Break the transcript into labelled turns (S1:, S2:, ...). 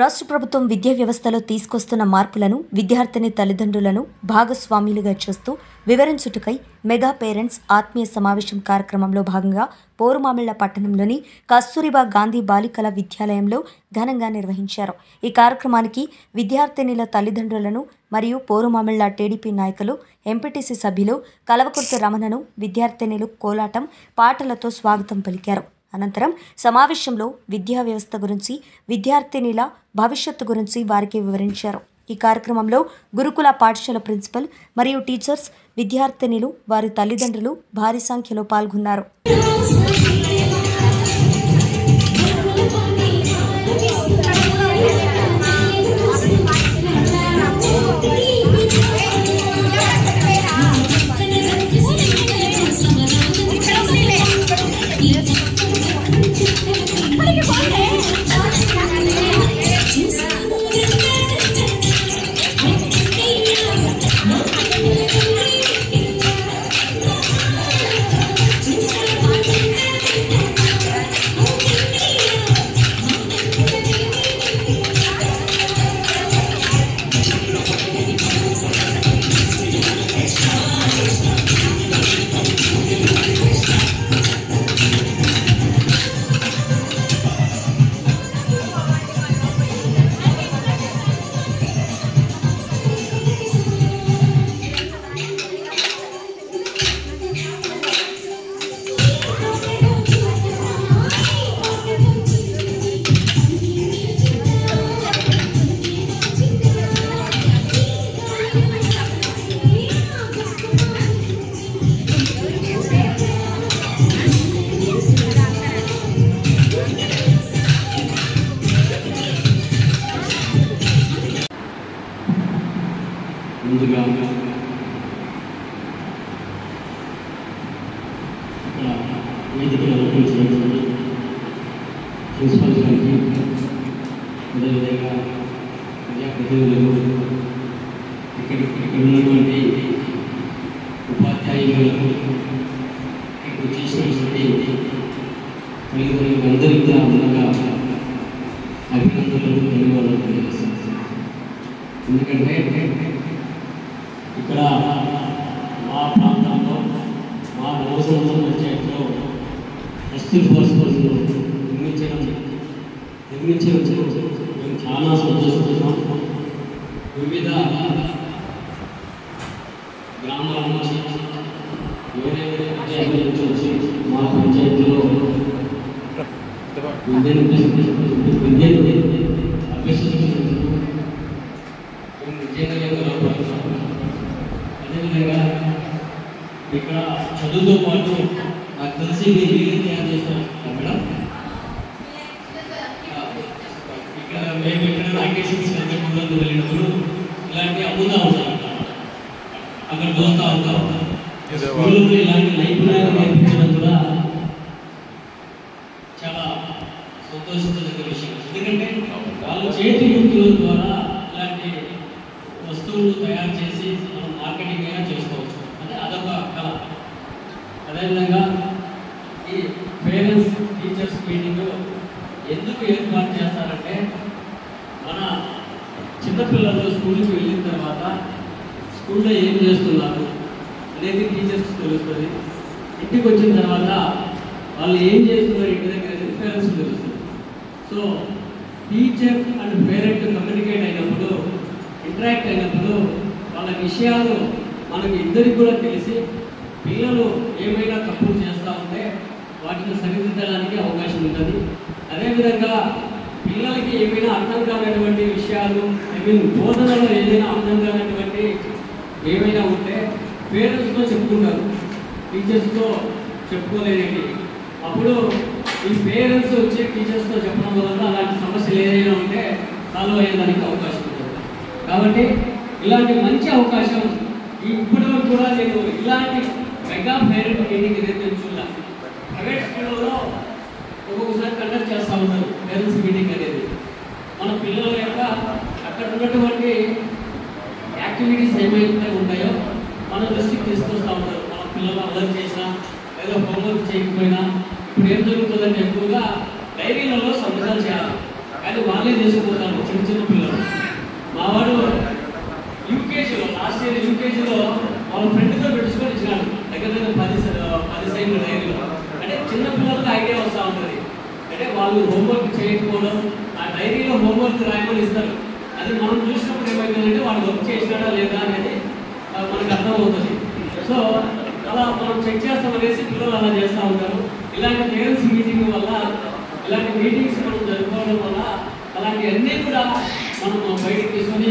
S1: రాష్ట్ర ప్రభుత్వం విద్యా వ్యవస్థలో తీసుకొస్తున్న మార్పులను విద్యార్థిని తల్లిదండ్రులను భాగస్వాములుగా చేస్తూ వివరించుటకై మెగా పేరెంట్స్ ఆత్మీయ సమావేశం కార్యక్రమంలో భాగంగా పోరుమామిళ్ల పట్టణంలోని కస్తూరిబా గాంధీ బాలికల విద్యాలయంలో ఘనంగా నిర్వహించారు. ఈ కార్యక్రమానికి విద్యార్థినిల తల్లిదండ్రులను మరియు పోరుమామిళ్ల టీడీపీ నాయకులు, ఎంపీటీసీ సభ్యులు కలవకుర్తి రమణను విద్యార్థినిలు కోలాటం, పాటలతో స్వాగతం పలికారు. అనంతరం సమావేశంలో విద్యా వ్యవస్థ గురించి, విద్యార్థినిల భవిష్యత్తు గురించి వారికి వివరించారు. ఈ కార్యక్రమంలో గురుకుల పాఠశాల ప్రిన్సిపల్ మరియు టీచర్స్, విద్యార్థినిలు, వారి తల్లిదండ్రులు భారీ సంఖ్యలో పాల్గొన్నారు.
S2: ముందుగా వేదికను అలంకరించినటువంటి ప్రిన్సిపల్ గారికి, అదేవిధంగా ప్రజాప్రతినిధులకు, ఇక్కడ ఉన్నటువంటి ఉపాధ్యాయులకు, ఇక్కడ చేసినటువంటి తల్లిదండ్రులకు అందరికీ ముందుగా అభినందనలు, ధన్యవాదాలు తెలియజేస్తున్నాను. ఎందుకంటే ఇక్కడ మా ప్రాంతంలో, మా రోజులలో పంచాయతీలో ఎస్టీ ఫోర్స్ నిర్మించడం మేము చాలా సంతోషిస్తున్నాం. వివిధ గ్రామాల నుంచి, వేరే వేరే పంచాయతీల నుంచి వచ్చి మా పంచాయతీలో విద్యను అభ్యసిస్తున్నందుకు మేము నిజంగా గౌరవపడుతున్నాం. అదేవిధంగా ఇక్కడ చదువుతో పాటు నాకు తెలిసి మీరు ఏం తయారు చేస్తారు మేడం, ఇక్కడ మేము ఎక్కడైనా అకేషన్స్ ముందు వెళ్ళినప్పుడు ఇలాంటి అమ్ముతా ఉంటాం, అక్కడ దోస్తా ఉంటాం. స్కూల్లో ఇలాంటి నైపుణ్యాలు నేర్పించడం కూడా చాలా సంతోషించదగ్గ విషయం. ఎందుకంటే వాళ్ళ చేతి వృత్తుల ద్వారా ఇలాంటి వస్తువులు తయారు చేసి మనం మార్కెటింగ్ అయినా చేసుకోవచ్చు. అంటే అదొక కళ. అదేవిధంగా ఈ పేరెంట్స్ టీచర్స్ మీటింగ్ ఎందుకు ఏర్పాటు చేస్తారంటే, మన చిన్నపిల్లలు స్కూల్కి వెళ్ళిన తర్వాత స్కూల్లో ఏం చేస్తున్నారు అనేది టీచర్స్కి తెలుస్తుంది. ఇంటికి వచ్చిన తర్వాత వాళ్ళు ఏం చేస్తున్నారు ఇంటి దగ్గర అనేది పేరెంట్స్కి తెలుస్తుంది. So teacher and parent communicate అయినప్పుడు, ఇంటరాక్ట్ అయినప్పుడు వాళ్ళ విషయాలు మనకి ఇద్దరికి కూడా తెలిసి, పిల్లలు ఏమైనా తప్పులు చేస్తూ ఉంటే వాటిని సరిదిద్దడానికి అవకాశం ఉంటుంది. అదేవిధంగా పిల్లలకి ఏమైనా అర్థం కానటువంటి విషయాలు, బోధనలో ఏదైనా అర్థం కానటువంటి ఏమైనా ఉంటే పేరెంట్స్తో చెప్పుకుంటారు, టీచర్స్తో చెప్పుకోలేదండి. అప్పుడు ఈ పేరెంట్స్ వచ్చి టీచర్స్తో చెప్పడం వల్ల అలాంటి సమస్యలు ఏదైనా ఉంటే సాల్వ్ అయ్యేదానికి అవకాశం ఉంటుంది. కాబట్టి ఇలాంటి మంచి అవకాశం ఇప్పటి వరకు కూడా నేను ఇలాంటి మెగా పేరెంట్ మీటింగ్ ఏదైతే చూడాలి. ప్రైవేట్ స్కూళ్ళలో ఒక్కొక్కసారి కండక్ట్ చేస్తూ ఉంటారు పేరెంట్స్ మీటింగ్ అనేది. మన పిల్లల యొక్క అక్కడ ఉన్నటువంటి యాక్టివిటీస్ ఏమైతే ఉంటాయో మన దృష్టికి తీసుకొస్తూ ఉంటారు. మన పిల్లలు అల్లరి చేసినా, ఏదో హోంవర్క్ చేయకపోయినా ఇప్పుడు ఏం జరుగుతుందంటే ఎక్కువగా డైరీలలో సంతకాలు చేయాలి. కానీ వాళ్ళే చేసుకుపోతారు చిన్న చిన్న పిల్లలు. మా వాడు యూకేజీలో లాస్ట్ ఇయర్ యూకేజీలో వాళ్ళ ఫ్రెండ్తో పెట్టుకొని ఇచ్చినాడు దగ్గర దగ్గర 10 సైన్లు డైరీలో. అంటే చిన్న పిల్లలకు ఐడియా వస్తూ ఉంటుంది. అంటే వాళ్ళు హోంవర్క్ చేయకపోవడం, ఆ డైరీలో హోంవర్క్ రాయమని ఇస్తారు. అది మనం చూసినప్పుడు ఏమైందంటే వాడు వర్క్ చేసినాడా లేదా అనేది మనకు అర్థమవుతుంది. సో అలా మనం చెక్ చేస్తాం అనేసి పిల్లలు అలా చేస్తూ ఉంటారు. ఇలాంటి పేరెంట్స్ మీటింగ్ వల్ల, ఇలాంటి మీటింగ్స్ మనం జరుపుకోవడం వల్ల అలాంటివన్నీ కూడా మనం బయటకు తీసుకొని